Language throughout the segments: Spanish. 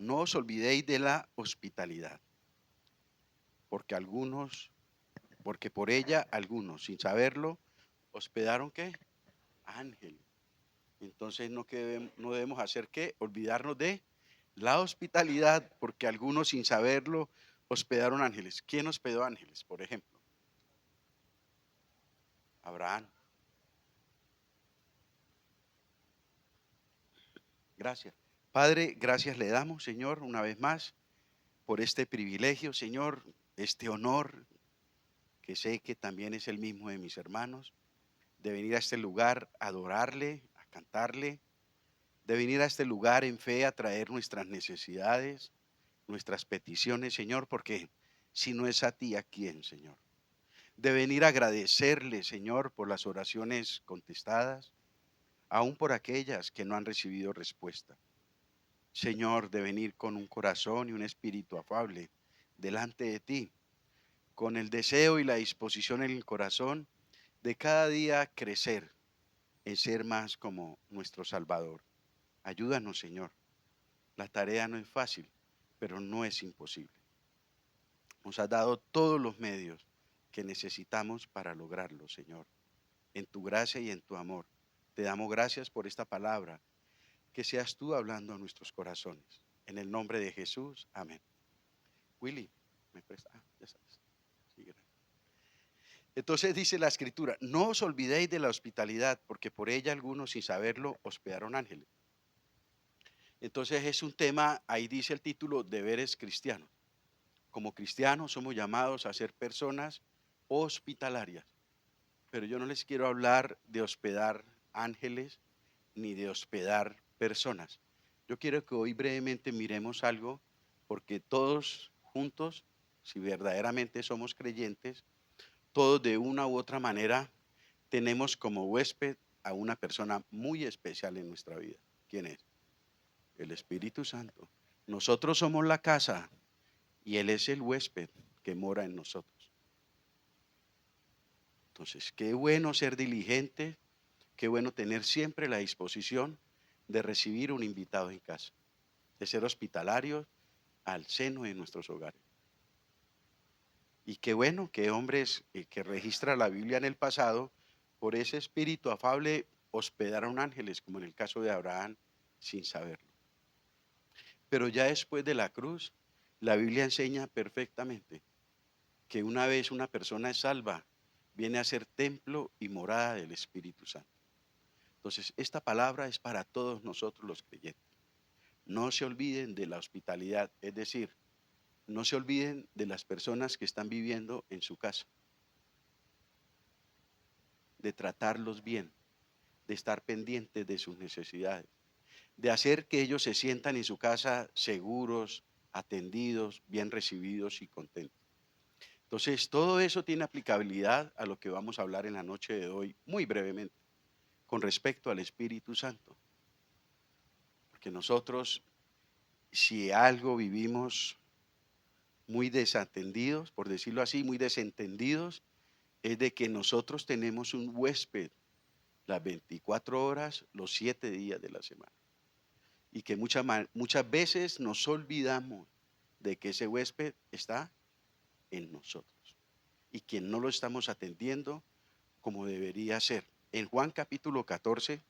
no os olvidéis de la hospitalidad, porque por ella algunos, sin saberlo, hospedaron ¿qué? Ángeles. Entonces no debemos hacer ¿qué? Olvidarnos de la hospitalidad, porque algunos sin saberlo hospedaron ángeles. ¿Quién hospedó ángeles, por ejemplo? Abraham. Gracias. Padre, gracias le damos, Señor, una vez más, por este privilegio, Señor, este honor, que sé que también es el mismo de mis hermanos, de venir a este lugar a adorarle, a cantarle, de venir a este lugar en fe a traer nuestras necesidades, nuestras peticiones, Señor, porque si no es a ti, ¿a quién, Señor? De venir a agradecerle, Señor, por las oraciones contestadas, aún por aquellas que no han recibido respuesta. Señor, de venir con un corazón y un espíritu afable delante de ti, con el deseo y la disposición en el corazón de cada día crecer en ser más como nuestro Salvador. Ayúdanos, Señor. La tarea no es fácil, pero no es imposible. Nos has dado todos los medios que necesitamos para lograrlo, Señor. En tu gracia y en tu amor. Te damos gracias por esta palabra. Que seas tú hablando a nuestros corazones. En el nombre de Jesús. Amén. Willy, ¿me presta? Ya sabes. Sí, gracias. Entonces dice la escritura, no os olvidéis de la hospitalidad, porque por ella algunos sin saberlo hospedaron ángeles. Entonces es un tema, ahí dice el título, deberes cristianos. Como cristianos somos llamados a ser personas hospitalarias, pero yo no les quiero hablar de hospedar ángeles ni de hospedar personas. Yo quiero que hoy brevemente miremos algo, porque todos juntos, si verdaderamente somos creyentes, todos de una u otra manera tenemos como huésped a una persona muy especial en nuestra vida. ¿Quién es? El Espíritu Santo. Nosotros somos la casa y Él es el huésped que mora en nosotros. Entonces, qué bueno ser diligente, qué bueno tener siempre la disposición de recibir un invitado en casa, de ser hospitalarios al seno de nuestros hogares. Y qué bueno que hombres que registra la Biblia en el pasado, por ese espíritu afable, hospedaron ángeles, como en el caso de Abraham, sin saberlo. Pero ya después de la cruz, la Biblia enseña perfectamente que una vez una persona es salva, viene a ser templo y morada del Espíritu Santo. Entonces, esta palabra es para todos nosotros los creyentes. No se olviden de la hospitalidad, es decir, no se olviden de las personas que están viviendo en su casa, de tratarlos bien, de estar pendientes de sus necesidades, de hacer que ellos se sientan en su casa seguros, atendidos, bien recibidos y contentos. Entonces, todo eso tiene aplicabilidad a lo que vamos a hablar en la noche de hoy, muy brevemente, con respecto al Espíritu Santo. Porque nosotros, si algo vivimos muy desatendidos, por decirlo así, muy desentendidos, es de que nosotros tenemos un huésped las 24 horas, los 7 días de la semana. Y que muchas veces nos olvidamos de que ese huésped está en nosotros. Y que no lo estamos atendiendo como debería ser. En Juan capítulo 14,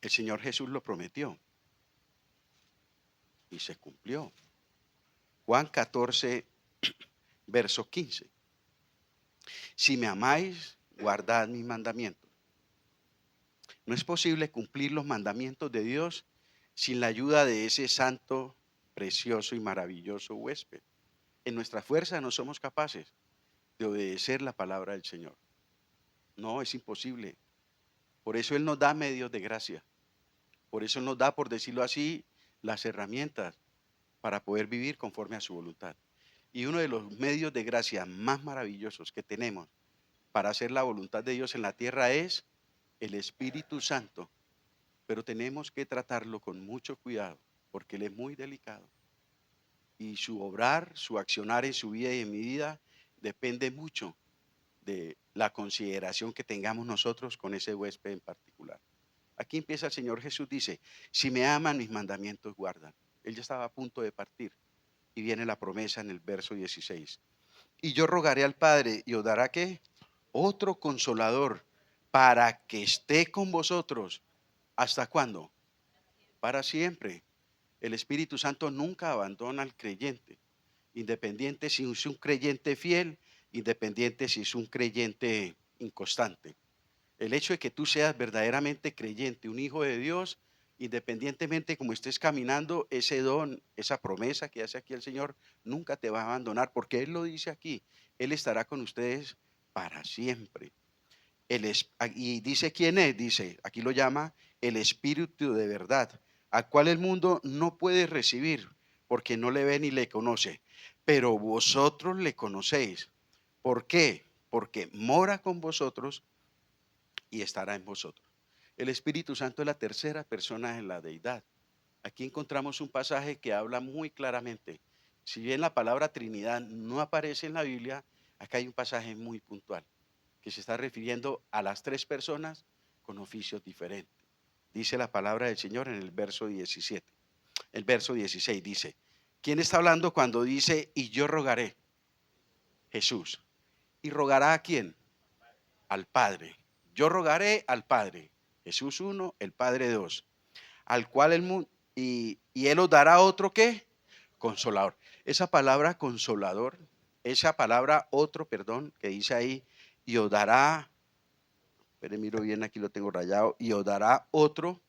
el Señor Jesús lo prometió y se cumplió. Juan 14, verso 15. Si me amáis, guardad mis mandamientos. No es posible cumplir los mandamientos de Dios sin la ayuda de ese santo, precioso y maravilloso huésped. En nuestra fuerza no somos capaces de obedecer la palabra del Señor. No, es imposible. Por eso Él nos da medios de gracia. Por eso Él nos da, por decirlo así, las herramientas para poder vivir conforme a su voluntad. Y uno de los medios de gracia más maravillosos que tenemos para hacer la voluntad de Dios en la tierra es el Espíritu Santo. Pero tenemos que tratarlo con mucho cuidado, porque Él es muy delicado. Y su obrar, su accionar en su vida y en mi vida depende mucho de la consideración que tengamos nosotros con ese huésped en particular. Aquí empieza el Señor Jesús, dice, si me aman, mis mandamientos guardan. Él ya estaba a punto de partir. Y viene la promesa en el verso 16. Y yo rogaré al Padre y os dará ¿qué? Otro consolador para que esté con vosotros. ¿Hasta cuándo? Para siempre. El Espíritu Santo nunca abandona al creyente, independiente si es un creyente fiel, independiente si es un creyente inconstante. El hecho de que tú seas verdaderamente creyente, un hijo de Dios, independientemente como estés caminando, ese don, esa promesa que hace aquí el Señor, nunca te va a abandonar, porque Él lo dice aquí, Él estará con ustedes para siempre. Y dice quién es, dice, aquí lo llama el Espíritu de verdad, al cual el mundo no puede recibir, porque no le ve ni le conoce, pero vosotros le conocéis. ¿Por qué? Porque mora con vosotros y estará en vosotros. El Espíritu Santo es la tercera persona de la deidad. Aquí encontramos un pasaje que habla muy claramente. Si bien la palabra Trinidad no aparece en la Biblia, acá hay un pasaje muy puntual que se está refiriendo a las tres personas con oficios diferentes. Dice la palabra del Señor en el verso 17. El verso 16 dice, ¿quién está hablando cuando dice, y yo rogaré? Jesús. ¿Y rogará a quién? Al Padre. Yo rogaré al Padre. Jesús uno, el Padre dos. Al cual el mundo, y Él os dará otro ¿qué? Consolador. Esa palabra consolador, esa palabra otro, perdón, que dice ahí, y os dará, pero miro bien, aquí lo tengo rayado, y os dará otro.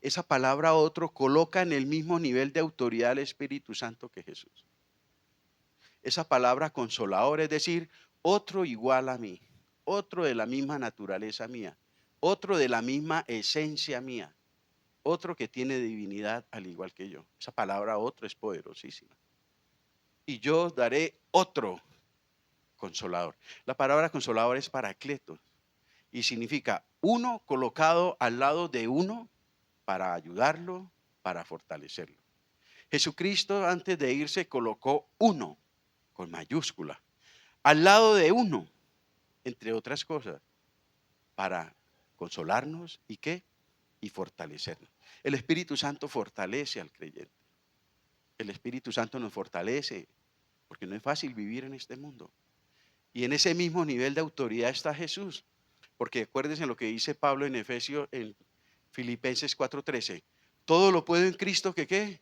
Esa palabra otro coloca en el mismo nivel de autoridad al Espíritu Santo que Jesús. Esa palabra consolador, es decir, otro igual a mí, otro de la misma naturaleza mía, otro de la misma esencia mía, otro que tiene divinidad al igual que yo. Esa palabra otro es poderosísima. Y yo os daré otro consolador. La palabra consolador es paracletos y significa uno colocado al lado de uno para ayudarlo, para fortalecerlo. Jesucristo antes de irse colocó uno con mayúscula al lado de uno, entre otras cosas, para consolarnos y qué, y fortalecernos. El Espíritu Santo fortalece al creyente. El Espíritu Santo nos fortalece porque no es fácil vivir en este mundo. Y en ese mismo nivel de autoridad está Jesús. Porque acuérdense lo que dice Pablo en Efesios, en Filipenses 4:13. Todo lo puedo en Cristo que ¿qué?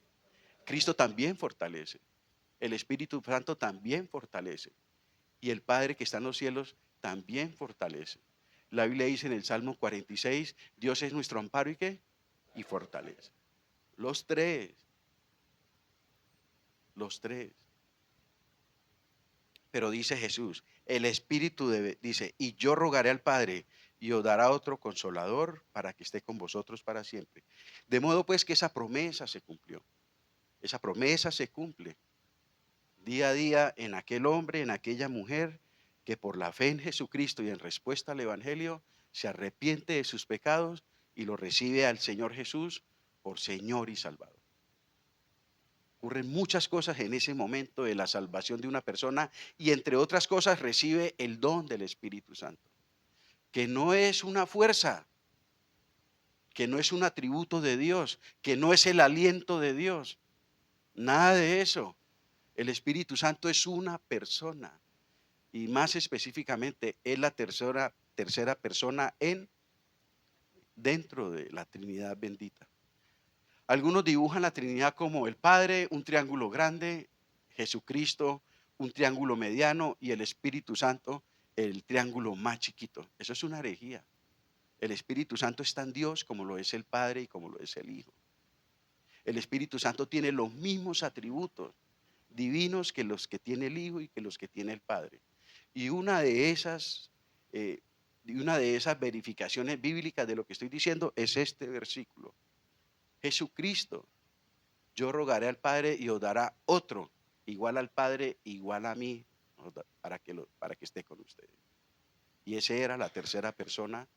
Cristo también fortalece. El Espíritu Santo también fortalece. Y el Padre que está en los cielos también fortalece. La Biblia dice en el Salmo 46, Dios es nuestro amparo y ¿qué? Y fortalece. Los tres, los tres. Pero dice Jesús, el Espíritu dice, y yo rogaré al Padre y os dará otro consolador para que esté con vosotros para siempre. De modo pues que esa promesa se cumplió. Esa promesa se cumple día a día en aquel hombre, en aquella mujer que por la fe en Jesucristo y en respuesta al Evangelio se arrepiente de sus pecados y lo recibe al Señor Jesús por Señor y Salvador. Ocurren muchas cosas en ese momento de la salvación de una persona y entre otras cosas recibe el don del Espíritu Santo, que no es una fuerza, que no es un atributo de Dios, que no es el aliento de Dios, nada de eso. El Espíritu Santo es una persona y más específicamente es la tercera persona dentro de la Trinidad bendita. Algunos dibujan la Trinidad como el Padre, un triángulo grande, Jesucristo, un triángulo mediano y el Espíritu Santo, el triángulo más chiquito. Eso es una herejía. El Espíritu Santo es tan Dios como lo es el Padre y como lo es el Hijo. El Espíritu Santo tiene los mismos atributos divinos que los que tiene el Hijo y que los que tiene el Padre. Y eh, una de esas verificaciones bíblicas de lo que estoy diciendo es este versículo. Jesucristo, yo rogaré al Padre y os dará otro, igual al Padre, igual a mí, para que esté con ustedes. Y esa era la tercera persona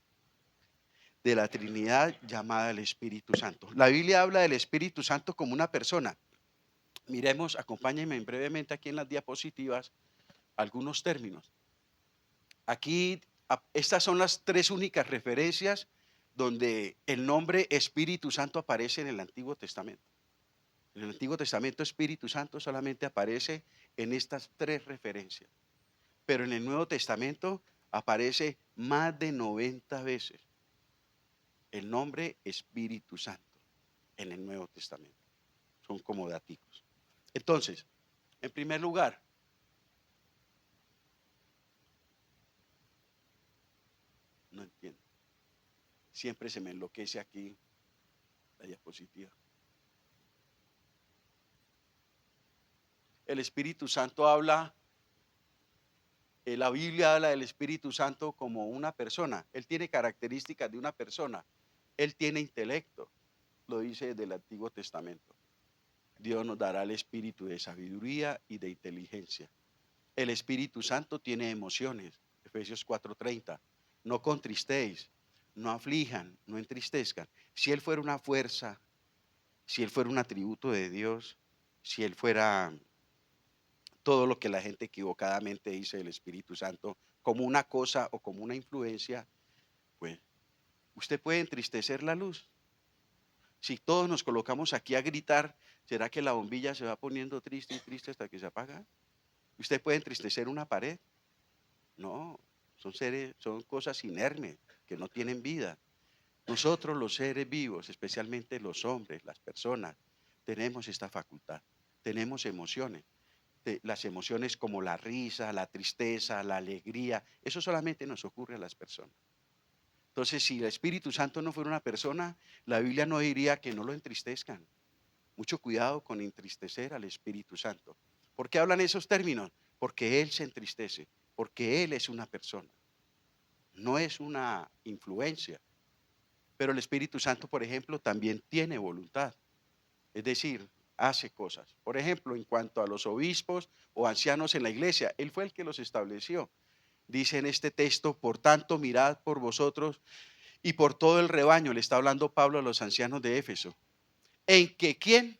de la Trinidad llamada el Espíritu Santo. La Biblia habla del Espíritu Santo como una persona. Miremos, acompáñenme brevemente aquí en las diapositivas algunos términos. Aquí, estas son las tres únicas referencias donde el nombre Espíritu Santo aparece en el Antiguo Testamento. En el Antiguo Testamento, Espíritu Santo solamente aparece en estas tres referencias. Pero en el Nuevo Testamento aparece más de 90 veces el nombre Espíritu Santo en el Nuevo Testamento. Son como daticos. Entonces, en primer lugar, no entiendo. Siempre se me enloquece aquí la diapositiva. El Espíritu Santo habla, la Biblia habla del Espíritu Santo como una persona. Él tiene características de una persona. Él tiene intelecto, lo dice desde el Antiguo Testamento. Dios nos dará el espíritu de sabiduría y de inteligencia. El Espíritu Santo tiene emociones. Efesios 4:30. No contristéis, no aflijan, no entristezcan. Si Él fuera una fuerza, si Él fuera un atributo de Dios, si Él fuera todo lo que la gente equivocadamente dice del Espíritu Santo, como una cosa o como una influencia, pues usted puede entristecer la luz. Si todos nos colocamos aquí a gritar, ¿será que la bombilla se va poniendo triste y triste hasta que se apaga? ¿Usted puede entristecer una pared? No, son seres, son cosas inermes que no tienen vida. Nosotros los seres vivos, especialmente los hombres, las personas, tenemos esta facultad, tenemos emociones. Las emociones como la risa, la tristeza, la alegría, eso solamente nos ocurre a las personas. Entonces, si el Espíritu Santo no fuera una persona, la Biblia no diría que no lo entristezcan. Mucho cuidado con entristecer al Espíritu Santo. ¿Por qué hablan esos términos? Porque Él se entristece, porque Él es una persona, no es una influencia. Pero el Espíritu Santo, por ejemplo, también tiene voluntad, es decir, hace cosas. Por ejemplo, en cuanto a los obispos o ancianos en la iglesia, Él fue el que los estableció. Dice en este texto, por tanto, mirad por vosotros y por todo el rebaño, le está hablando Pablo a los ancianos de Éfeso, en que ¿quién?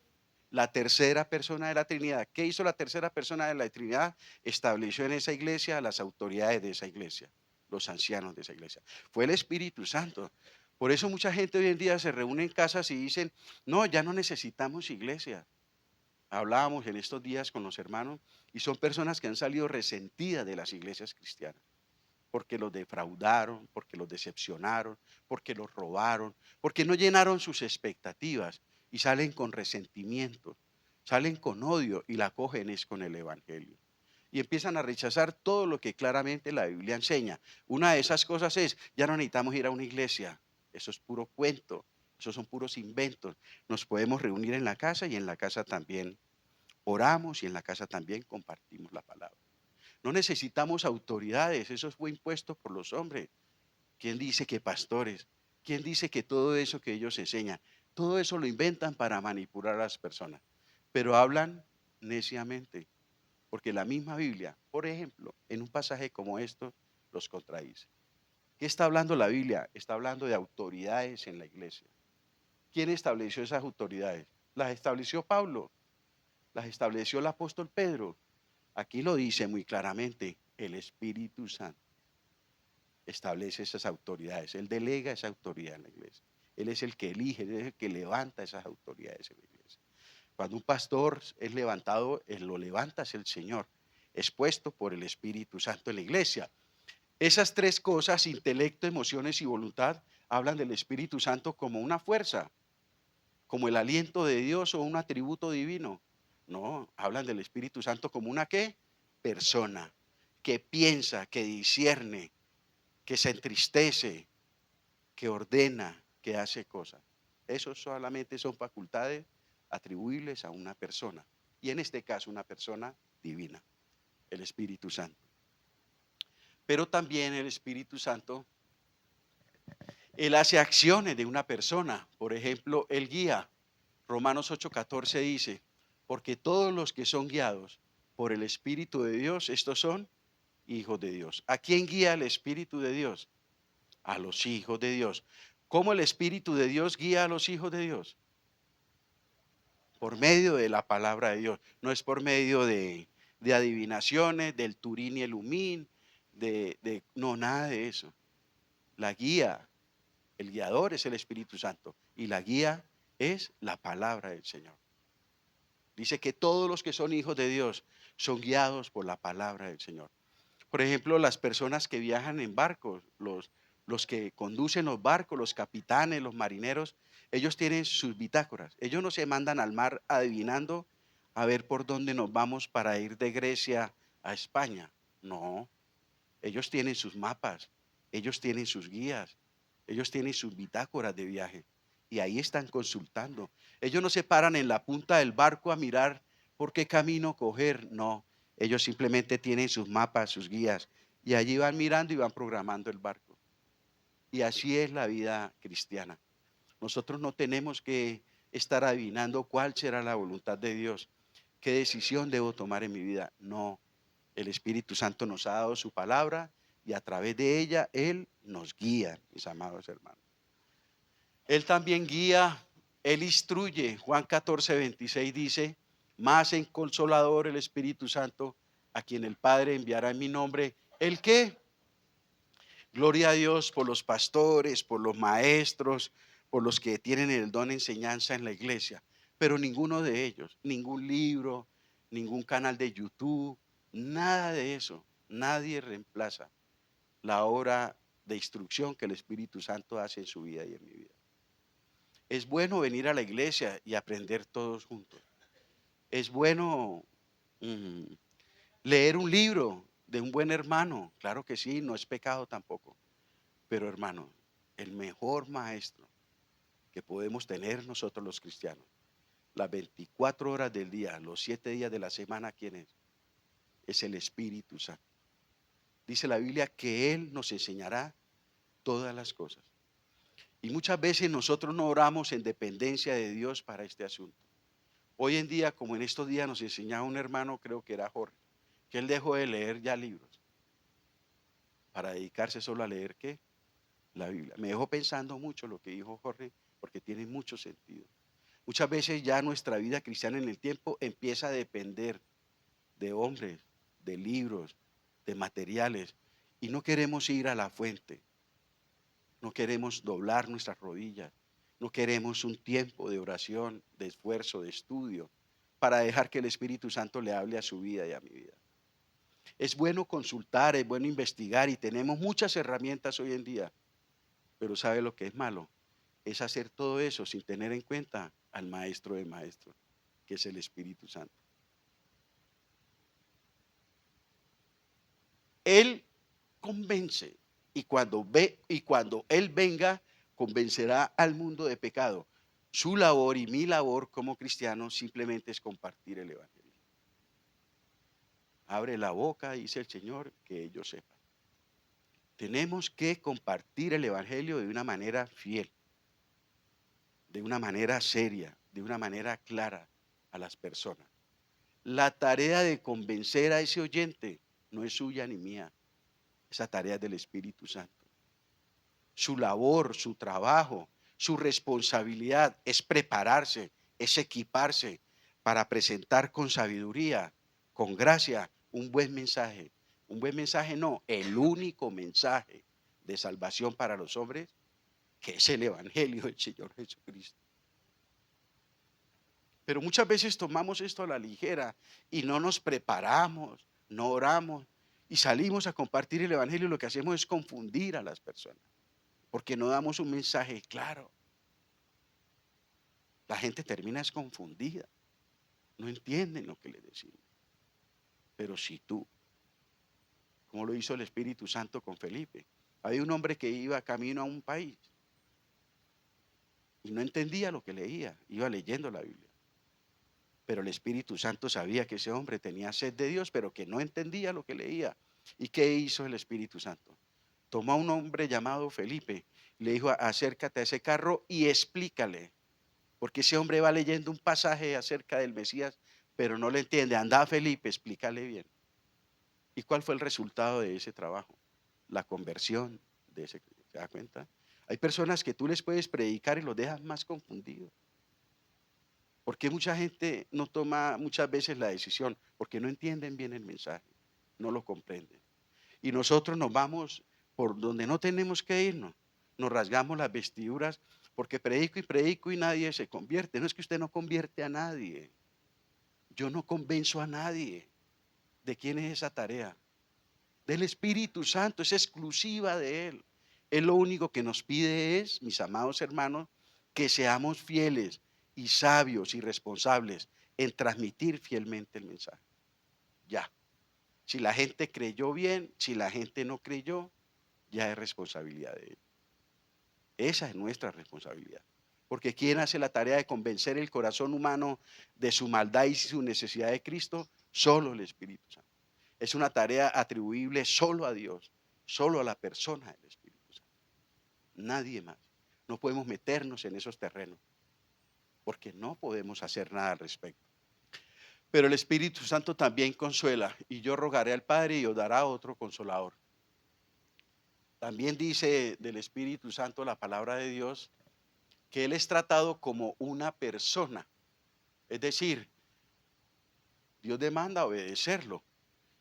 La tercera persona de la Trinidad. ¿Qué hizo la tercera persona de la Trinidad? Estableció en esa iglesia a las autoridades de esa iglesia, los ancianos de esa iglesia. Fue el Espíritu Santo. Por eso mucha gente hoy en día se reúne en casas y dicen, no, ya no necesitamos iglesia. Hablábamos en estos días con los hermanos y son personas que han salido resentidas de las iglesias cristianas porque los defraudaron, porque los decepcionaron, porque los robaron, porque no llenaron sus expectativas y salen con resentimiento, salen con odio y la cogen es con el Evangelio. Y empiezan a rechazar todo lo que claramente la Biblia enseña. Una de esas cosas es, ya no necesitamos ir a una iglesia, eso es puro cuento, esos son puros inventos. Nos podemos reunir en la casa y en la casa también oramos y en la casa también compartimos la palabra. No necesitamos autoridades, eso fue impuesto por los hombres. ¿Quién dice que pastores? ¿Quién dice que todo eso que ellos enseñan? Todo eso lo inventan para manipular a las personas. Pero hablan neciamente, porque la misma Biblia, por ejemplo, en un pasaje como esto, los contradice. ¿Qué está hablando la Biblia? Está hablando de autoridades en la iglesia. ¿Quién estableció esas autoridades? Las estableció Pablo, las estableció el apóstol Pedro. Aquí lo dice muy claramente, el Espíritu Santo establece esas autoridades, Él delega esa autoridad en la iglesia. Él es el que elige, Él es el que levanta esas autoridades en la iglesia. Cuando un pastor es levantado, Él lo levanta es el Señor, es puesto por el Espíritu Santo en la iglesia. Esas tres cosas, intelecto, emociones y voluntad, hablan del Espíritu Santo como una fuerza, como el aliento de Dios o un atributo divino. No, hablan del Espíritu Santo como una ¿qué? Persona que piensa, que discierne, que se entristece, que ordena, que hace cosas. Eso solamente son facultades atribuibles a una persona. Y en este caso una persona divina, el Espíritu Santo. Pero también el Espíritu Santo, Él hace acciones de una persona. Por ejemplo, Él guía. Romanos 8:14 dice, porque todos los que son guiados por el Espíritu de Dios, estos son hijos de Dios. ¿A quién guía el Espíritu de Dios? A los hijos de Dios. ¿Cómo el Espíritu de Dios guía a los hijos de Dios? Por medio de la palabra de Dios. No es por medio de adivinaciones, del Turín y el Umín, no, nada de eso. La guía, el guiador es el Espíritu Santo y la guía es la palabra del Señor. Dice que todos los que son hijos de Dios son guiados por la palabra del Señor. Por ejemplo, las personas que viajan en barcos, los que conducen los barcos, los capitanes, los marineros, ellos tienen sus bitácoras. Ellos no se mandan al mar adivinando a ver por dónde nos vamos para ir de Grecia a España. No, ellos tienen sus mapas, ellos tienen sus guías, ellos tienen sus bitácoras de viaje y ahí están consultando. Ellos no se paran en la punta del barco a mirar por qué camino coger, no. Ellos simplemente tienen sus mapas, sus guías y allí van mirando y van programando el barco. Y así es la vida cristiana. Nosotros no tenemos que estar adivinando cuál será la voluntad de Dios, qué decisión debo tomar en mi vida. No, el Espíritu Santo nos ha dado su palabra y a través de ella Él nos guía, mis amados hermanos. Él también guía, Él instruye. Juan 14:26 dice, más en consolador el Espíritu Santo, a quien el Padre enviará en mi nombre. ¿El qué? Gloria a Dios por los pastores, por los maestros, por los que tienen el don de enseñanza en la iglesia. Pero ninguno de ellos, ningún libro, ningún canal de YouTube, nada de eso. Nadie reemplaza la obra de instrucción que el Espíritu Santo hace en su vida y en mi vida. Es bueno venir a la iglesia y aprender todos juntos. Es bueno mm, leer un libro de un buen hermano. Claro que sí, no es pecado tampoco. Pero hermano, el mejor maestro que podemos tener nosotros los cristianos, las 24 horas del día, los 7 días de la semana, ¿quién es? Es el Espíritu Santo. Dice la Biblia que Él nos enseñará todas las cosas. Y muchas veces nosotros no oramos en dependencia de Dios para este asunto. Hoy en día, como en estos días nos enseñaba un hermano, creo que era Jorge, que él dejó de leer ya libros para dedicarse solo a leer ¿qué? La Biblia. Me dejó pensando mucho lo que dijo Jorge, porque tiene mucho sentido. Muchas veces ya nuestra vida cristiana en el tiempo empieza a depender de hombres, de libros, de materiales, y no queremos ir a la fuente, no queremos doblar nuestras rodillas, no queremos un tiempo de oración, de esfuerzo, de estudio, para dejar que el Espíritu Santo le hable a su vida y a mi vida. Es bueno consultar, es bueno investigar y tenemos muchas herramientas hoy en día, pero ¿sabe lo que es malo? Es hacer todo eso sin tener en cuenta al Maestro de Maestros, que es el Espíritu Santo. Él convence y cuando Él venga, convencerá al mundo de pecado. Su labor y mi labor como cristianos simplemente es compartir el Evangelio. Abre la boca, dice el Señor, que ellos sepan. Tenemos que compartir el Evangelio de una manera fiel, de una manera seria, de una manera clara a las personas. La tarea de convencer a ese oyente no es suya ni mía, esa tarea es del Espíritu Santo. Su labor, su trabajo, su responsabilidad es prepararse, es equiparse para presentar con sabiduría, con gracia, un buen mensaje. Un buen mensaje no, el único mensaje de salvación para los hombres, que es el Evangelio del Señor Jesucristo. Pero muchas veces tomamos esto a la ligera y no nos preparamos, no oramos y salimos a compartir el Evangelio y lo que hacemos es confundir a las personas, porque no damos un mensaje claro. La gente termina es confundida, no entienden lo que le decimos. Pero si tú, como lo hizo el Espíritu Santo con Felipe, había un hombre que iba camino a un país y no entendía lo que leía, iba leyendo la Biblia. Pero el Espíritu Santo sabía que ese hombre tenía sed de Dios, pero que no entendía lo que leía. ¿Y qué hizo el Espíritu Santo? Tomó a un hombre llamado Felipe, le dijo, acércate a ese carro y explícale, porque ese hombre va leyendo un pasaje acerca del Mesías, pero no le entiende. Anda, Felipe, explícale bien. ¿Y cuál fue el resultado de ese trabajo? La conversión de ese, ¿se da cuenta? Hay personas que tú les puedes predicar y los dejas más confundidos. Porque mucha gente no toma muchas veces la decisión, porque no entienden bien el mensaje, no lo comprenden. Y nosotros nos vamos por donde no tenemos que irnos, nos rasgamos las vestiduras porque predico y nadie se convierte. No es que usted no convierte a nadie, Yo no convenzo a nadie. ¿De quién es esa tarea? Del Espíritu Santo, es exclusiva de Él. Él lo único que nos pide es, mis amados hermanos, que seamos fieles y sabios y responsables en transmitir fielmente el mensaje. Ya. Si la gente creyó bien, si la gente no creyó, ya es responsabilidad de Él. Esa es nuestra responsabilidad. Porque ¿quién hace la tarea de convencer el corazón humano de su maldad y su necesidad de Cristo? Solo el Espíritu Santo. Es una tarea atribuible solo a Dios, solo a la persona del Espíritu Santo. Nadie más. No podemos meternos en esos terrenos, porque no podemos hacer nada al respecto. Pero el Espíritu Santo también consuela, y yo rogaré al Padre y os dará otro consolador. También dice del Espíritu Santo la palabra de Dios que Él es tratado como una persona. Es decir, Dios demanda obedecerlo.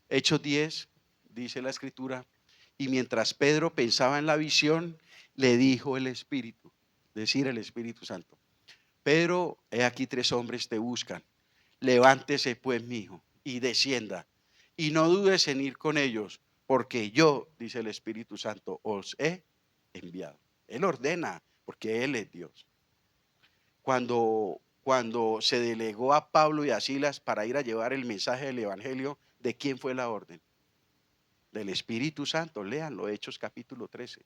Hechos 10, dice la Escritura, y mientras Pedro pensaba en la visión, le dijo el Espíritu, decir el Espíritu Santo: Pedro, he aquí 3 hombres te buscan. Levántese pues, mi hijo, y descienda, y no dudes en ir con ellos, porque yo, dice el Espíritu Santo, os he enviado. Él ordena, porque Él es Dios. Cuando se delegó a Pablo y a Silas para ir a llevar el mensaje del Evangelio, ¿de quién fue la orden? Del Espíritu Santo. Léanlo, Hechos capítulo 13.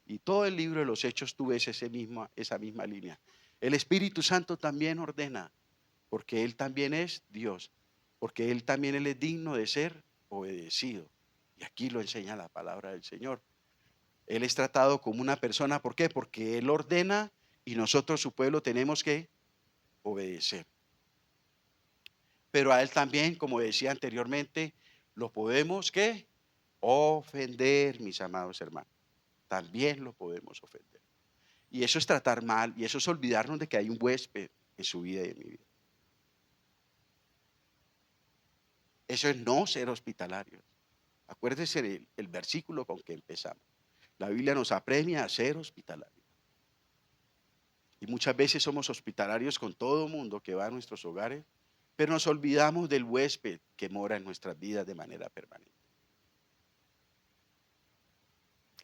Y todo el libro de los Hechos tú ves esa misma línea. El Espíritu Santo también ordena, porque Él también es Dios, porque Él también Él es digno de ser obedecido. Y aquí lo enseña la palabra del Señor. Él es tratado como una persona, ¿por qué? Porque Él ordena y nosotros, su pueblo, tenemos que obedecer. Pero a Él también, como decía anteriormente, lo podemos, ¿qué? Ofender, mis amados hermanos. También lo podemos ofender. Y eso es tratar mal, y eso es olvidarnos de que hay un huésped en su vida y en mi vida. Eso es no ser hospitalarios. Acuérdense el versículo con que empezamos. La Biblia nos apremia a ser hospitalarios. Y muchas veces somos hospitalarios con todo el mundo que va a nuestros hogares, pero nos olvidamos del huésped que mora en nuestras vidas de manera permanente.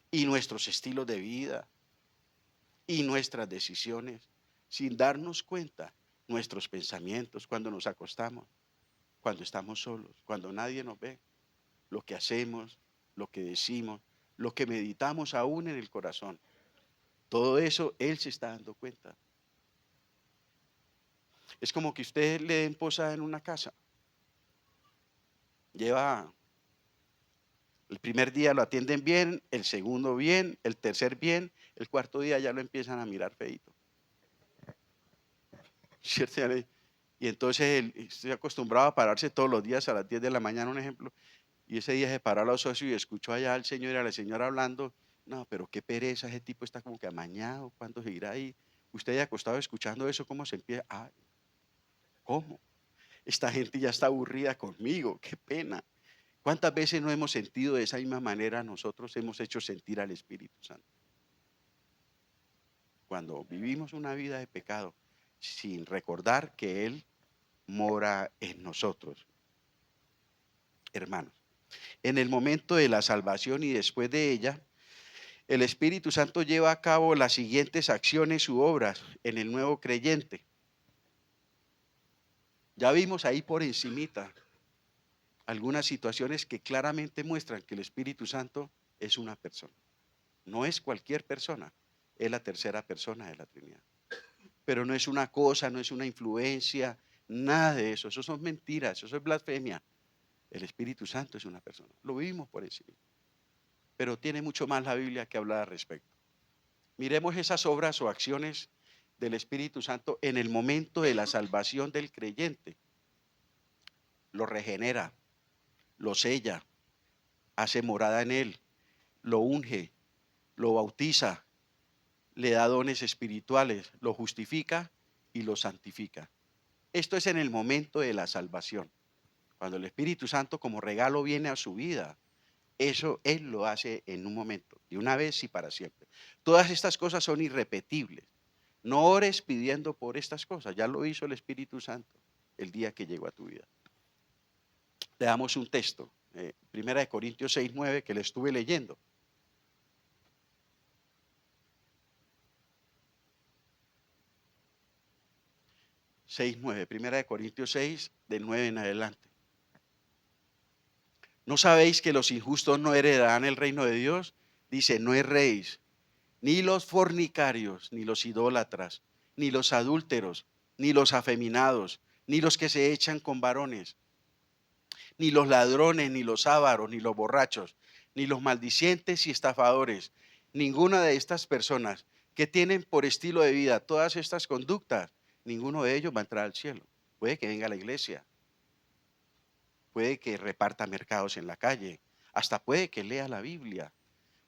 Y nuestros estilos de vida y nuestras decisiones, sin darnos cuenta, nuestros pensamientos cuando nos acostamos, cuando estamos solos, cuando nadie nos ve, lo que hacemos, lo que decimos, lo que meditamos aún en el corazón. Todo eso Él se está dando cuenta. Es como que usted le den posada en una casa. Lleva, el primer día lo atienden bien, el segundo bien, el tercer bien, el cuarto día ya lo empiezan a mirar feíto. ¿Cierto? Y entonces él estoy acostumbrado a pararse todos los días a las 10 de la mañana, un ejemplo, y ese día se paró a los socios y escuchó allá al señor y a la señora hablando. No, pero qué pereza, ese tipo está como que amañado, ¿cuándo se irá ahí? Usted ya acostado escuchando eso, ¿cómo se empieza? Ay, ¿cómo? Esta gente ya está aburrida conmigo, qué pena. ¿Cuántas veces no hemos sentido de esa misma manera nosotros hemos hecho sentir al Espíritu Santo? Cuando vivimos una vida de pecado, sin recordar que Él mora en nosotros. Hermanos, en el momento de la salvación y después de ella, el Espíritu Santo lleva a cabo las siguientes acciones u obras en el nuevo creyente. Ya vimos ahí por encimita algunas situaciones que claramente muestran que el Espíritu Santo es una persona. No es cualquier persona, es la tercera persona de la Trinidad. Pero no es una cosa, no es una influencia, nada de eso. Eso son mentiras, eso es blasfemia. El Espíritu Santo es una persona. Lo vimos por encima. Pero tiene mucho más la Biblia que hablar al respecto. Miremos esas obras o acciones del Espíritu Santo en el momento de la salvación del creyente. Lo regenera, lo sella, hace morada en él, lo unge, lo bautiza, le da dones espirituales, lo justifica y lo santifica. Esto es en el momento de la salvación. Cuando el Espíritu Santo como regalo viene a su vida, eso Él lo hace en un momento, de una vez y para siempre. Todas estas cosas son irrepetibles. No ores pidiendo por estas cosas, ya lo hizo el Espíritu Santo. el día que llegó a tu vida. Le damos un texto, 1 Corintios 6:9, que le estuve leyendo. 6:9, 1 Corintios 6, del 9 en adelante. ¿No sabéis que los injustos no heredarán el reino de Dios? Dice, no erréis, ni los fornicarios, ni los idólatras, ni los adúlteros, ni los afeminados, ni los que se echan con varones, ni los ladrones, ni los ávaros, ni los borrachos, ni los maldicientes y estafadores. Ninguna de estas personas que tienen por estilo de vida todas estas conductas, ninguno de ellos va a entrar al cielo. Puede que venga a la iglesia, puede que reparta mercados en la calle, hasta puede que lea la Biblia.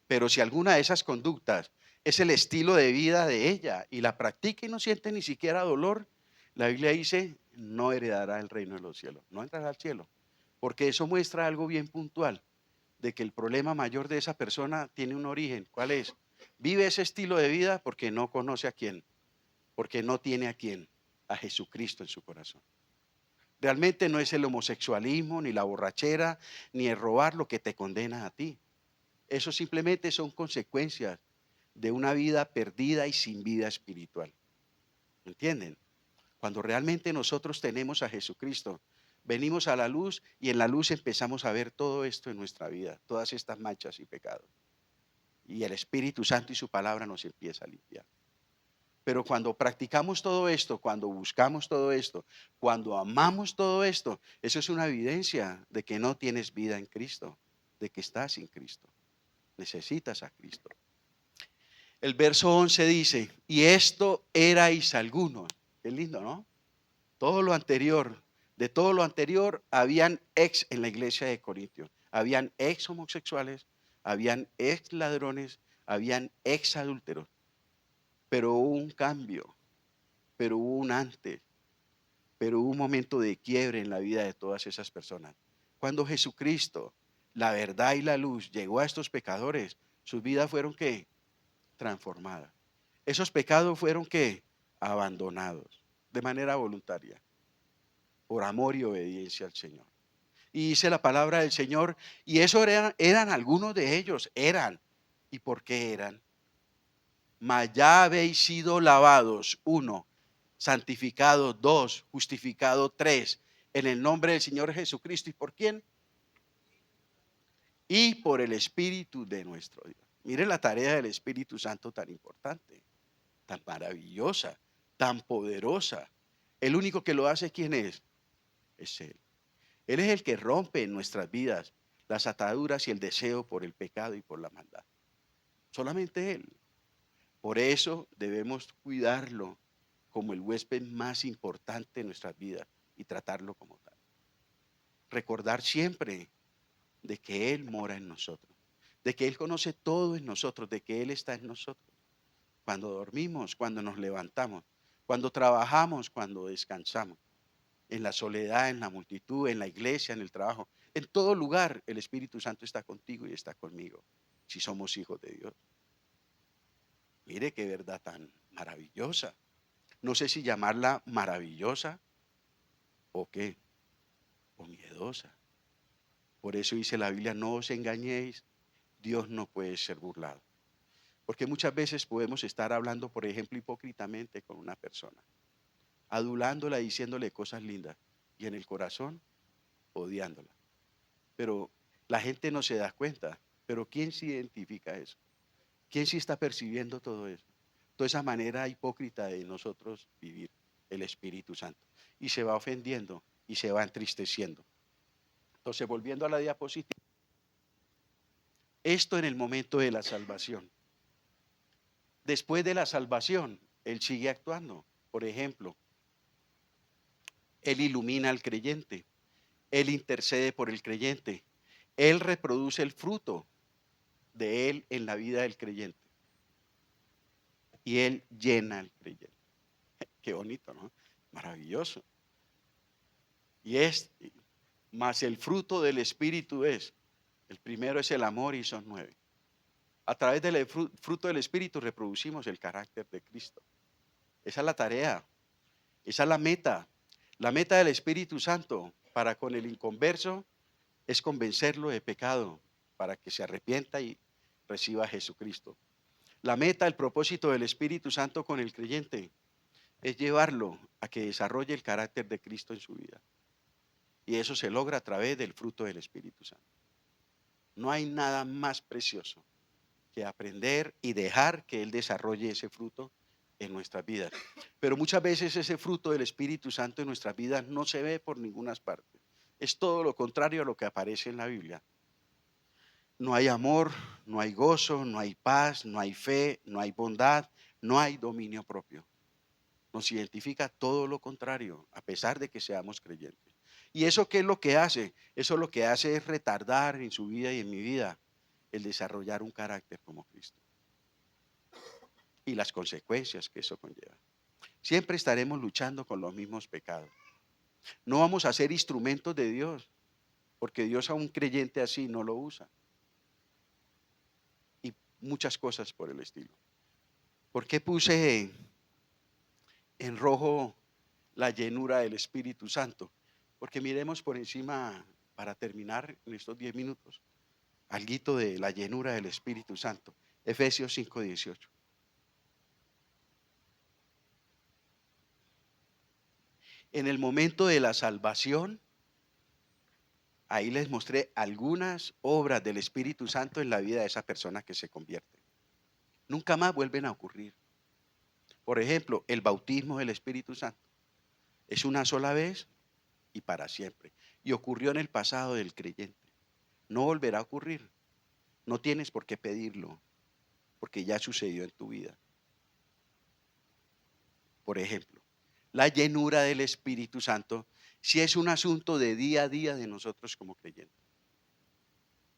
Pero si alguna de esas conductas es el estilo de vida de ella y la practica y no siente ni siquiera dolor, la Biblia dice, no heredará el reino de los cielos, no entrará al cielo. Porque eso muestra algo bien puntual, de que el problema mayor de esa persona tiene un origen. ¿Cuál es? Vive ese estilo de vida porque no conoce a quién, porque no tiene a quién, a Jesucristo en su corazón. Realmente no es el homosexualismo, ni la borrachera, ni el robar lo que te condena a ti. Eso simplemente son consecuencias de una vida perdida y sin vida espiritual. ¿Entienden? Cuando realmente nosotros tenemos a Jesucristo, venimos a la luz y en la luz empezamos a ver todo esto en nuestra vida, todas estas manchas y pecados. Y el Espíritu Santo y su palabra nos empieza a limpiar. Pero cuando practicamos todo esto, cuando buscamos todo esto, cuando amamos todo esto, eso es una evidencia de que no tienes vida en Cristo, de que estás sin Cristo. Necesitas a Cristo. El verso 11 dice, y esto erais algunos. Qué lindo, ¿no? Todo lo anterior, de todo lo anterior, habían ex en la iglesia de Corintios. Habían ex homosexuales, habían ex ladrones, habían ex adúlteros. Pero hubo un cambio, pero hubo un antes, pero hubo un momento de quiebre en la vida de todas esas personas. Cuando Jesucristo, la verdad y la luz, llegó a estos pecadores, sus vidas fueron ¿qué? Transformadas. Esos pecados fueron ¿qué? Abandonados de manera voluntaria, por amor y obediencia al Señor. Y dice la palabra del Señor, y eso eran algunos de ellos, eran. ¿Y por qué eran? Mas ya habéis sido lavados, 1, santificados, 2, justificados, 3, en el nombre del Señor Jesucristo. ¿Y por quién? Y por el Espíritu de nuestro Dios. Mire la tarea del Espíritu Santo tan importante, tan maravillosa, tan poderosa. El único que lo hace, ¿quién es? Es Él. Él es el que rompe en nuestras vidas las ataduras y el deseo por el pecado y por la maldad. Solamente Él. Por eso debemos cuidarlo como el huésped más importante de nuestras vidas y tratarlo como tal. Recordar siempre de que Él mora en nosotros, de que Él conoce todo en nosotros, de que Él está en nosotros. Cuando dormimos, cuando nos levantamos, cuando trabajamos, cuando descansamos, en la soledad, en la multitud, en la iglesia, en el trabajo, en todo lugar el Espíritu Santo está contigo y está conmigo, si somos hijos de Dios. Mire qué verdad tan maravillosa. No sé si llamarla maravillosa o qué, o miedosa. Por eso dice la Biblia, no os engañéis, Dios no puede ser burlado. Porque muchas veces podemos estar hablando, por ejemplo, hipócritamente con una persona, adulándola, diciéndole cosas lindas, y en el corazón odiándola. Pero la gente no se da cuenta. Pero ¿quién se identifica eso? ¿Quién sí está percibiendo todo eso? Toda esa manera hipócrita de nosotros vivir, el Espíritu Santo. Y se va ofendiendo y se va entristeciendo. Entonces, volviendo a la diapositiva, esto en el momento de la salvación. Después de la salvación, Él sigue actuando. Por ejemplo, Él ilumina al creyente. Él intercede por el creyente. Él reproduce el fruto de Él en la vida del creyente. Y Él llena al creyente. Qué bonito, ¿no? Maravilloso. Y más el fruto del Espíritu es, el primero es el amor y son 9. A través del fruto del Espíritu reproducimos el carácter de Cristo. Esa es la tarea, esa es la meta. La meta del Espíritu Santo para con el inconverso es convencerlo de pecado para que se arrepienta y reciba a Jesucristo. La meta, el propósito del Espíritu Santo con el creyente es llevarlo a que desarrolle el carácter de Cristo en su vida. Y eso se logra a través del fruto del Espíritu Santo. No hay nada más precioso que aprender y dejar que Él desarrolle ese fruto en nuestras vidas. Pero muchas veces ese fruto del Espíritu Santo en nuestras vidas no se ve por ninguna parte. Es todo lo contrario a lo que aparece en la Biblia. No hay amor, no hay gozo, no hay paz, no hay fe, no hay bondad, no hay dominio propio. Nos identifica todo lo contrario, a pesar de que seamos creyentes. ¿Y eso qué es lo que hace? Eso lo que hace es retardar en su vida y en mi vida el desarrollar un carácter como Cristo y las consecuencias que eso conlleva. Siempre estaremos luchando con los mismos pecados. No vamos a ser instrumentos de Dios, porque Dios a un creyente así no lo usa. Y muchas cosas por el estilo. ¿Por qué puse en rojo la llenura del Espíritu Santo? Porque miremos por encima, para terminar en estos 10 minutos, alguito de la llenura del Espíritu Santo. Efesios 5:18. En el momento de la salvación, ahí les mostré algunas obras del Espíritu Santo en la vida de esa persona que se convierte. Nunca más vuelven a ocurrir. Por ejemplo, el bautismo del Espíritu Santo es una sola vez y para siempre. Y ocurrió en el pasado del creyente. No volverá a ocurrir. No tienes por qué pedirlo, porque ya sucedió en tu vida. Por ejemplo, la llenura del Espíritu Santo sí es un asunto de día a día de nosotros como creyentes,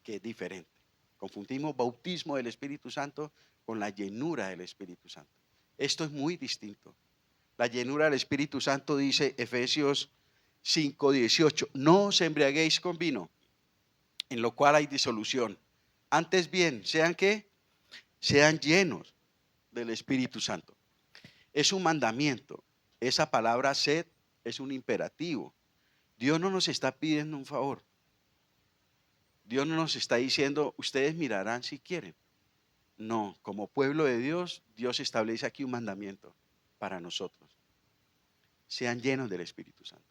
que es diferente. Confundimos bautismo del Espíritu Santo con la llenura del Espíritu Santo. Esto es muy distinto. La llenura del Espíritu Santo dice Efesios 5:18, no os embriaguéis con vino, en lo cual hay disolución. Antes bien, ¿sean qué? Sean llenos del Espíritu Santo. Es un mandamiento. Esa palabra sed es un imperativo. Dios no nos está pidiendo un favor. Dios no nos está diciendo, ustedes mirarán si quieren. No, como pueblo de Dios, Dios establece aquí un mandamiento para nosotros. Sean llenos del Espíritu Santo.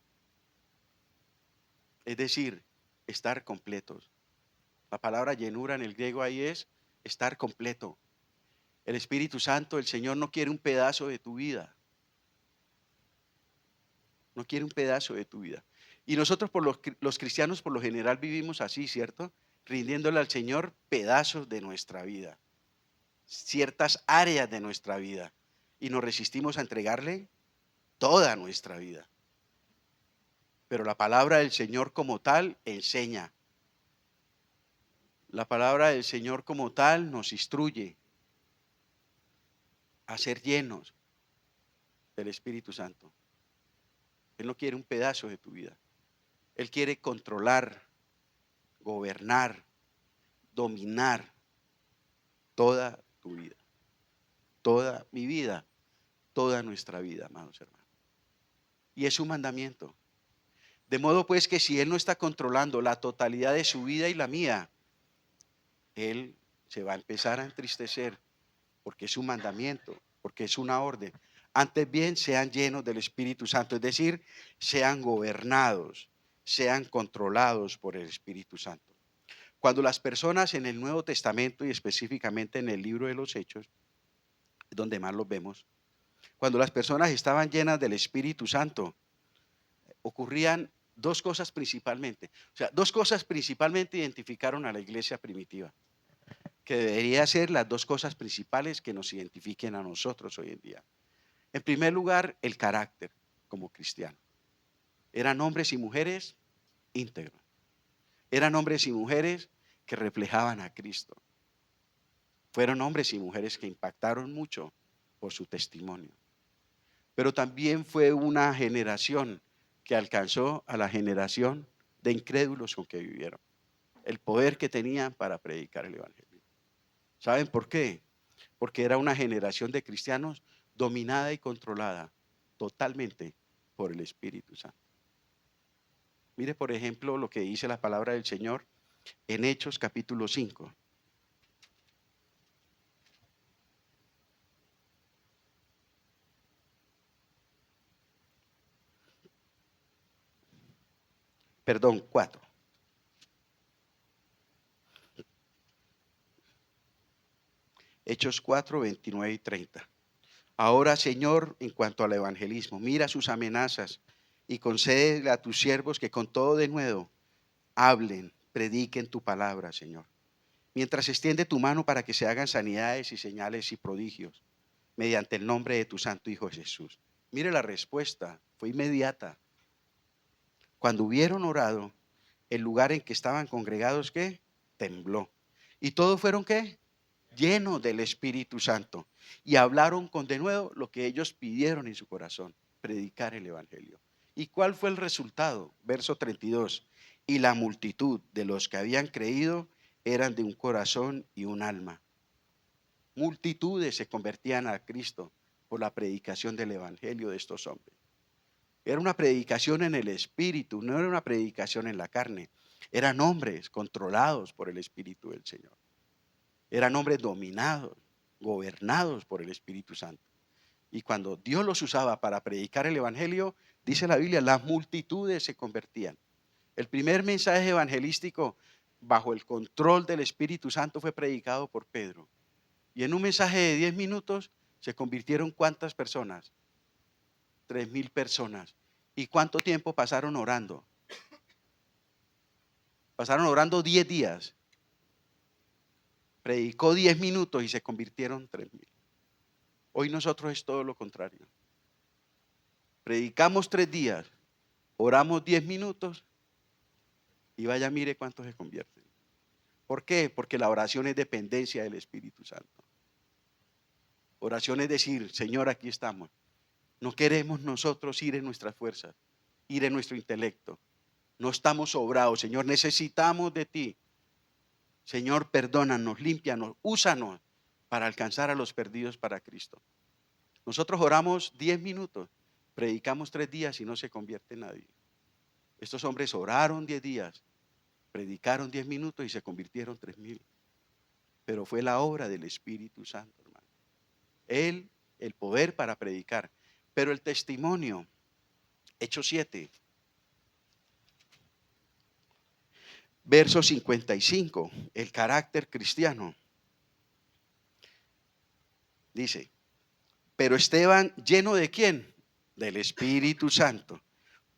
Es decir, estar completos. La palabra llenura en el griego ahí es estar completo. El Espíritu Santo, el Señor no quiere un pedazo de tu vida. No quiere un pedazo de tu vida. Y nosotros los cristianos por lo general vivimos así, ¿cierto? Rindiéndole al Señor pedazos de nuestra vida, ciertas áreas de nuestra vida. Y nos resistimos a entregarle toda nuestra vida. Pero la palabra del Señor como tal enseña. La palabra del Señor como tal nos instruye a ser llenos del Espíritu Santo. Él no quiere un pedazo de tu vida. Él quiere controlar, gobernar, dominar toda tu vida, toda mi vida, toda nuestra vida, amados hermanos. Y es un mandamiento. De modo pues que si Él no está controlando la totalidad de su vida y la mía, Él se va a empezar a entristecer porque es un mandamiento, porque es una orden. Antes bien, sean llenos del Espíritu Santo, es decir, sean gobernados, sean controlados por el Espíritu Santo. Cuando las personas en el Nuevo Testamento y específicamente en el libro de los Hechos, donde más los vemos, cuando las personas estaban llenas del Espíritu Santo, ocurrían dos cosas principalmente. O sea, dos cosas principalmente identificaron a la iglesia primitiva, que debería ser las dos cosas principales que nos identifiquen a nosotros hoy en día. En primer lugar, el carácter como cristiano. Eran hombres y mujeres íntegros. Eran hombres y mujeres que reflejaban a Cristo. Fueron hombres y mujeres que impactaron mucho por su testimonio. Pero también fue una generación que alcanzó a la generación de incrédulos con que vivieron. El poder que tenían para predicar el evangelio. ¿Saben por qué? Porque era una generación de cristianos dominada y controlada totalmente por el Espíritu Santo. Mire, por ejemplo, lo que dice la palabra del Señor en Hechos capítulo 5. Perdón, 4. Hechos 4, 29 y 30. Ahora, Señor, en cuanto al evangelismo, mira sus amenazas y concédele a tus siervos que con todo de nuevo hablen, prediquen tu palabra, Señor. Mientras extiende tu mano para que se hagan sanidades y señales y prodigios mediante el nombre de tu santo Hijo Jesús. Mire la respuesta, fue inmediata. Cuando hubieron orado, el lugar en que estaban congregados, ¿qué? Tembló. ¿Y todos fueron qué? Llenos del Espíritu Santo. Y hablaron con de nuevo lo que ellos pidieron en su corazón, predicar el Evangelio. ¿Y cuál fue el resultado? Verso 32. Y la multitud de los que habían creído eran de un corazón y un alma. Multitudes se convertían a Cristo por la predicación del Evangelio de estos hombres. Era una predicación en el Espíritu, no era una predicación en la carne. Eran hombres controlados por el Espíritu del Señor. Eran hombres dominados, gobernados por el Espíritu Santo. Y cuando Dios los usaba para predicar el Evangelio, dice la Biblia, las multitudes se convertían. El primer mensaje evangelístico bajo el control del Espíritu Santo fue predicado por Pedro. Y en un mensaje de 10 minutos se convirtieron ¿cuántas personas? 3,000 personas. ¿Y cuánto tiempo pasaron orando? Pasaron orando 10 días. Predicó 10 minutos y se convirtieron 3,000. Hoy nosotros es todo lo contrario. Predicamos 3 días, oramos 10 minutos y vaya, mire cuántos se convierten. ¿Por qué? Porque la oración es dependencia del Espíritu Santo. Oración es decir, Señor, aquí estamos. No queremos nosotros ir en nuestras fuerzas, ir en nuestro intelecto. No estamos sobrados, Señor, necesitamos de ti. Señor, perdónanos, límpianos, úsanos para alcanzar a los perdidos para Cristo. Nosotros oramos 10 minutos, predicamos 3 días y no se convierte nadie. Estos hombres oraron 10 días, predicaron 10 minutos y se convirtieron 3,000. Pero fue la obra del Espíritu Santo, hermano. Él, el poder para predicar. Pero el testimonio, Hechos 7, verso 55, el carácter cristiano. Dice, pero Esteban, ¿lleno de quién? Del Espíritu Santo.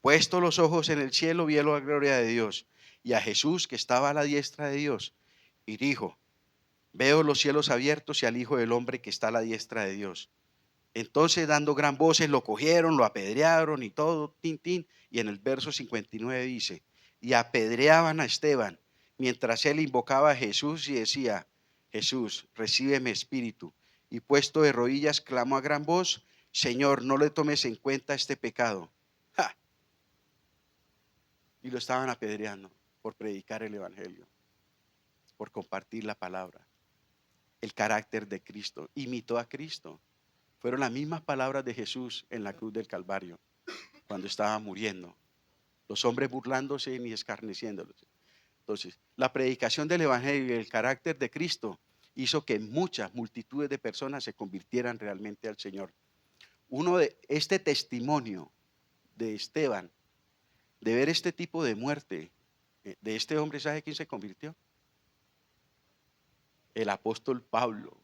Puesto los ojos en el cielo, vio la gloria de Dios y a Jesús que estaba a la diestra de Dios. Y dijo, veo los cielos abiertos y al Hijo del Hombre que está a la diestra de Dios. Entonces, dando gran voces, lo cogieron, lo apedrearon y todo, tin, tin. Y en el verso 59 dice, y apedreaban a Esteban, mientras él invocaba a Jesús y decía, Jesús, recíbeme espíritu. Y puesto de rodillas, clamó a gran voz, Señor, no le tomes en cuenta este pecado. ¡Ja! Y lo estaban apedreando por predicar el Evangelio, por compartir la palabra. El carácter de Cristo, imitó a Cristo. Fueron las mismas palabras de Jesús en la cruz del Calvario, cuando estaba muriendo. Los hombres burlándose ni escarneciéndolos. Entonces, la predicación del Evangelio y el carácter de Cristo hizo que muchas multitudes de personas se convirtieran realmente al Señor. Uno de este testimonio de Esteban, de ver este tipo de muerte de este hombre, ¿sabe quién se convirtió? El apóstol Pablo.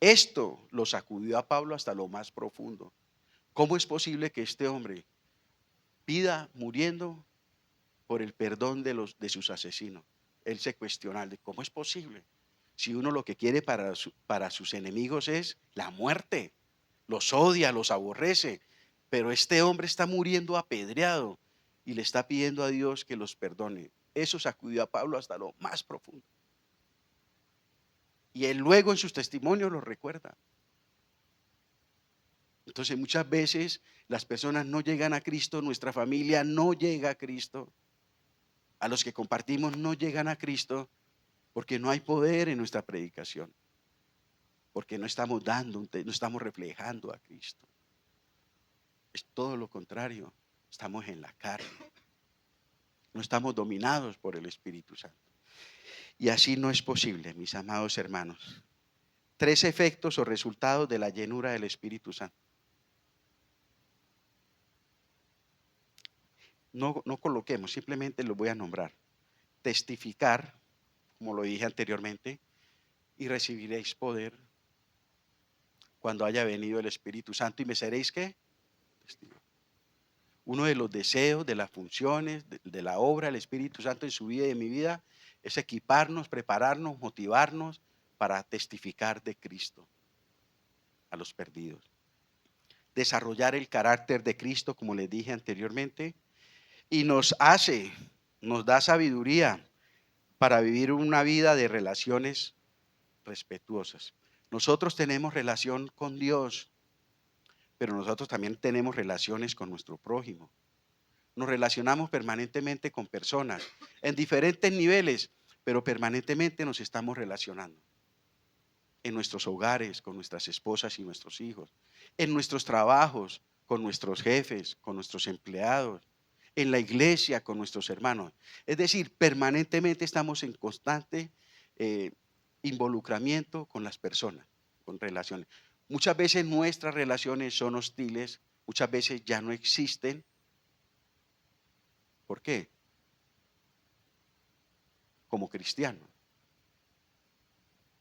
Esto lo sacudió a Pablo hasta lo más profundo. ¿Cómo es posible que este hombre pida muriendo por el perdón de sus asesinos? Él se cuestiona, ¿cómo es posible? Si uno lo que quiere para sus enemigos es la muerte, los odia, los aborrece, pero este hombre está muriendo apedreado y le está pidiendo a Dios que los perdone. Eso sacudió a Pablo hasta lo más profundo. Y él luego en sus testimonios lo recuerda. Entonces muchas veces las personas no llegan a Cristo, nuestra familia no llega a Cristo, a los que compartimos no llegan a Cristo porque no hay poder en nuestra predicación, porque no estamos dando, no estamos reflejando a Cristo. Es todo lo contrario. estamos en la carne. No estamos dominados por el Espíritu Santo. Y así no es posible, mis amados hermanos. 3 efectos o resultados de la llenura del Espíritu Santo. No coloquemos, simplemente los voy a nombrar. Testificar, como lo dije anteriormente, y recibiréis poder cuando haya venido el Espíritu Santo y me seréis ¿qué? Testigos. Uno de los deseos, de las funciones, de la obra del Espíritu Santo en su vida y en mi vida es equiparnos, prepararnos, motivarnos para testificar de Cristo a los perdidos. Desarrollar el carácter de Cristo, como les dije anteriormente, y nos da sabiduría para vivir una vida de relaciones respetuosas. Nosotros tenemos relación con Dios, pero nosotros también tenemos relaciones con nuestro prójimo. Nos relacionamos permanentemente con personas en diferentes niveles, pero permanentemente nos estamos relacionando. En nuestros hogares, con nuestras esposas y nuestros hijos, en nuestros trabajos, con nuestros jefes, con nuestros empleados, en la iglesia, con nuestros hermanos. Es decir, permanentemente estamos en constante involucramiento con las personas, con relaciones. Muchas veces nuestras relaciones son hostiles, muchas veces ya no existen. ¿Por qué? Como cristianos.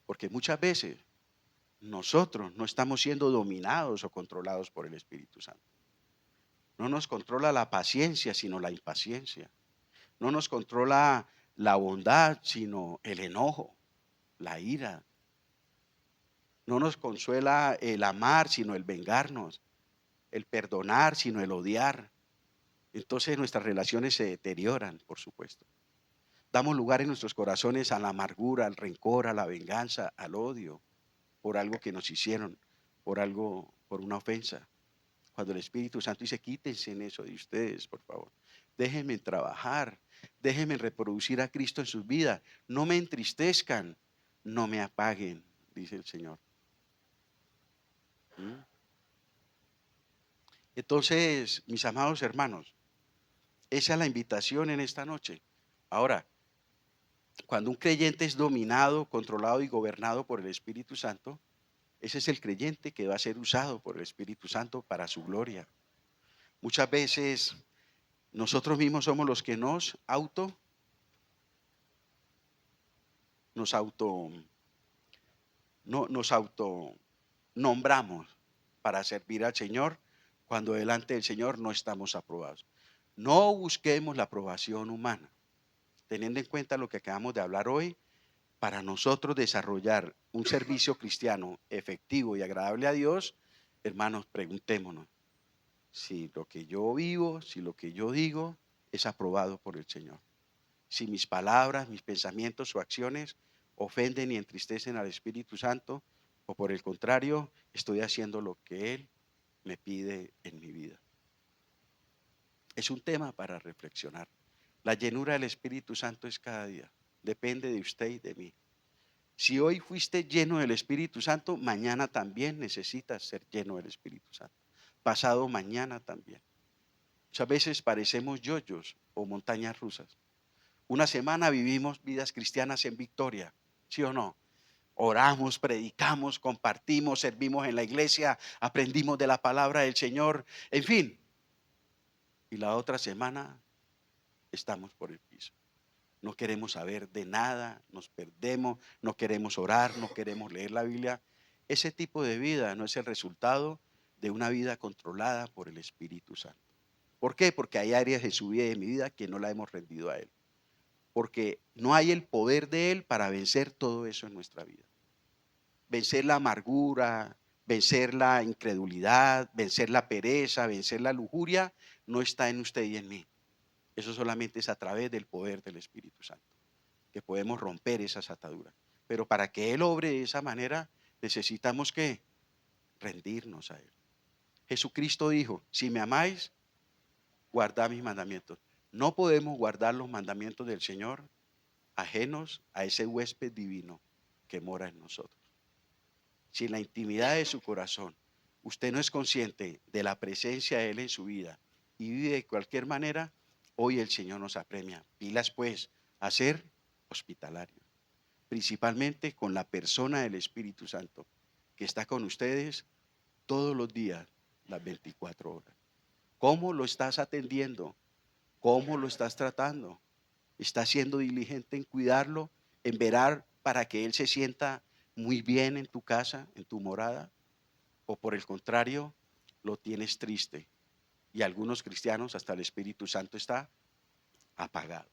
Porque muchas veces nosotros no estamos siendo dominados o controlados por el Espíritu Santo. No nos controla la paciencia, sino la impaciencia. No nos controla la bondad, sino el enojo, la ira. No nos consuela el amar, sino el vengarnos, el perdonar, sino el odiar. Entonces nuestras relaciones se deterioran, por supuesto. Damos lugar en nuestros corazones a la amargura, al rencor, a la venganza, al odio, por algo que nos hicieron, por una ofensa. Cuando el Espíritu Santo dice, quítense en eso de ustedes, por favor. Déjenme trabajar, déjenme reproducir a Cristo en sus vidas. No me entristezcan, no me apaguen, dice el Señor. ¿Mm? Entonces, mis amados hermanos, esa es la invitación en esta noche. Ahora, cuando un creyente es dominado, controlado y gobernado por el Espíritu Santo, ese es el creyente que va a ser usado por el Espíritu Santo para su gloria. Muchas veces nosotros mismos somos los que nos auto no, nos auto nombramos para servir al Señor cuando delante del Señor no estamos aprobados. No busquemos la aprobación humana. Teniendo en cuenta lo que acabamos de hablar hoy, para nosotros desarrollar un servicio cristiano efectivo y agradable a Dios, hermanos, preguntémonos si lo que yo vivo, si lo que yo digo es aprobado por el Señor. Si mis palabras, mis pensamientos o acciones ofenden y entristecen al Espíritu Santo, o por el contrario, estoy haciendo lo que Él me pide en mi vida. Es un tema para reflexionar. La llenura del Espíritu Santo es cada día. Depende de usted y de mí. Si hoy fuiste lleno del Espíritu Santo, mañana también necesitas ser lleno del Espíritu Santo. Pasado mañana también. Muchas veces parecemos yoyos o montañas rusas. Una semana vivimos vidas cristianas en victoria, ¿sí o no? Oramos, predicamos, compartimos, servimos en la iglesia, aprendimos de la palabra del Señor, en fin. Y la otra semana estamos por el piso. No queremos saber de nada, nos perdemos, no queremos orar, no queremos leer la Biblia. Ese tipo de vida no es el resultado de una vida controlada por el Espíritu Santo. ¿Por qué? Porque hay áreas de su vida y de mi vida que no la hemos rendido a Él. Porque no hay el poder de Él para vencer todo eso en nuestra vida. Vencer la amargura, vencer la incredulidad, vencer la pereza, vencer la lujuria, no está en usted y en mí. Eso solamente es a través del poder del Espíritu Santo, que podemos romper esas ataduras. Pero para que Él obre de esa manera, necesitamos que rendirnos a Él. Jesucristo dijo, si me amáis, guardad mis mandamientos. No podemos guardar los mandamientos del Señor ajenos a ese huésped divino que mora en nosotros. Si en la intimidad de su corazón usted no es consciente de la presencia de Él en su vida y vive de cualquier manera, hoy el Señor nos apremia. Pilas pues a ser hospitalarios, principalmente con la persona del Espíritu Santo, que está con ustedes todos los días, las 24 horas. ¿Cómo lo estás atendiendo? ¿Cómo lo estás tratando? ¿Estás siendo diligente en cuidarlo, en velar para que Él se sienta muy bien en tu casa, en tu morada? ¿O por el contrario, lo tienes triste? Y algunos cristianos, hasta el Espíritu Santo está apagado.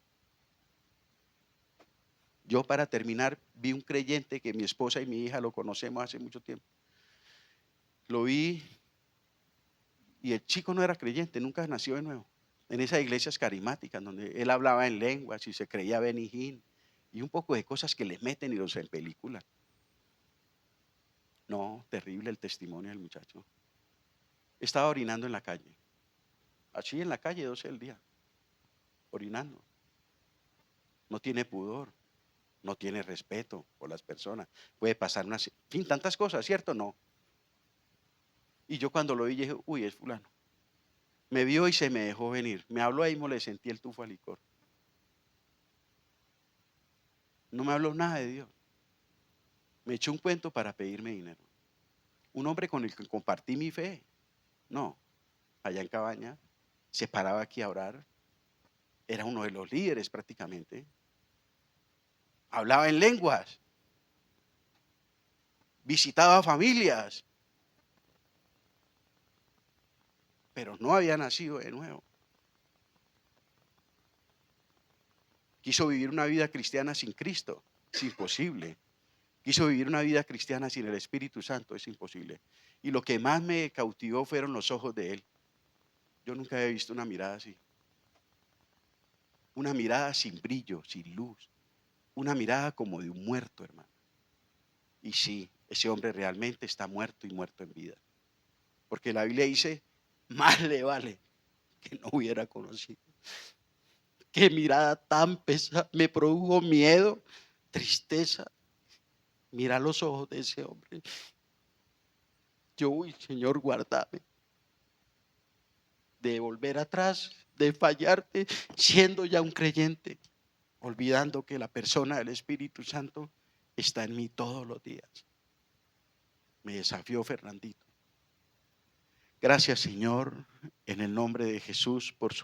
Yo, para terminar, vi un creyente que mi esposa y mi hija lo conocemos hace mucho tiempo. Lo vi y el chico no era creyente, nunca nació de nuevo. En esas iglesias carismáticas donde él hablaba en lenguas y se creía Benny Hinn y un poco de cosas que les meten y los empeliculan. No, terrible el testimonio del muchacho. Estaba orinando en la calle, así en la calle 12 del día, orinando. No tiene pudor, no tiene respeto por las personas. Puede pasar unas, en fin, tantas cosas, ¿cierto? No. Y yo cuando lo vi dije, uy, es fulano. Me vio y se me dejó venir. Me habló ahí mismo, le sentí el tufo al licor. No me habló nada de Dios. Me echó un cuento para pedirme dinero. Un hombre con el que compartí mi fe. No, allá en Cabaña, se paraba aquí a orar. Era uno de los líderes prácticamente. Hablaba en lenguas. Visitaba familias. Pero no había nacido de nuevo. Quiso vivir una vida cristiana sin Cristo. Es imposible. Quiso vivir una vida cristiana sin el Espíritu Santo. Es imposible. Y lo que más me cautivó fueron los ojos de él. Yo nunca había visto una mirada así. Una mirada sin brillo, sin luz. Una mirada como de un muerto, hermano. Y sí, ese hombre realmente está muerto y muerto en vida. Porque la Biblia dice, más le vale que no hubiera conocido. Qué mirada tan pesada, me produjo miedo, tristeza. Mira los ojos de ese hombre. Yo, uy, Señor, guárdame de volver atrás, de fallarte, siendo ya un creyente, olvidando que la persona del Espíritu Santo está en mí todos los días. Me desafió Fernandito. Gracias, Señor, en el nombre de Jesús, por su